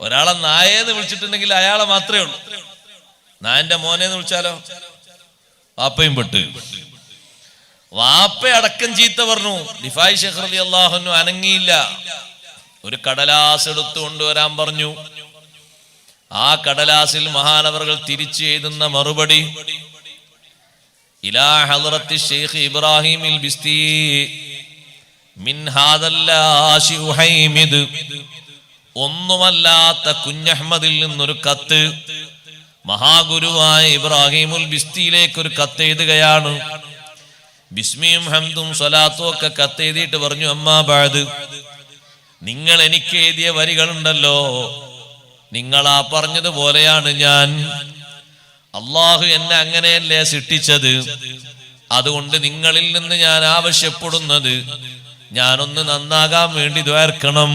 ഒരാളെ നായേന്ന് വിളിച്ചിട്ടുണ്ടെങ്കിൽ അയാളെ മാത്രമേ ഉള്ളൂ. നായന്റെ മോനെന്ന് വിളിച്ചാലോ വാപ്പയും പെട്ട്. വാപ്പ അടക്കം ചീത്ത പറഞ്ഞു. റിഫായി ശൈഖ് റളിയല്ലാഹു അൻഹു അനങ്ങിയില്ല. ഒരു കടലാസ് എടുത്തു കൊണ്ടുവരാൻ പറഞ്ഞു. ആ കടലാസിൽ മഹാനവറുകൾ തിരിച്ചു എഴുതുന്ന മറുപടി, ഇലാ ഹളറത്തി ശൈഖ് ഇബ്രാഹിമിൽ ബിസ്തി മിൻ ഹാദല്ലാശി ഉഹൈമിദ്. ഒന്നുമല്ലാത്ത കുഞ്ഞഹ്മദിൽ നിന്നൊരു കത്ത് മഹാഗുരുവായ ഇബ്രാഹിമുൽ ബിസ്തിയിലേക്ക് ഒരു കത്ത് എഴുതുകയാണ്. ബിസ്മിയും ഹംദും സ്വലാത്തും ഒക്കെ കത്തെഴുതിയിട്ട് പറഞ്ഞു, അമ്മാ ബഅദ്, നിങ്ങൾ എനിക്ക് എഴുതിയ വരികളുണ്ടല്ലോ, നിങ്ങളാ പറഞ്ഞതുപോലെയാണ് ഞാൻ. അള്ളാഹു എന്നെ അങ്ങനെയല്ലേ സൃഷ്ടിച്ചത്. അതുകൊണ്ട് നിങ്ങളിൽ നിന്ന് ഞാൻ ആവശ്യപ്പെടുന്നത്, ഞാനൊന്ന് നന്നാകാൻ വേണ്ടി ദ്വാർക്കണം.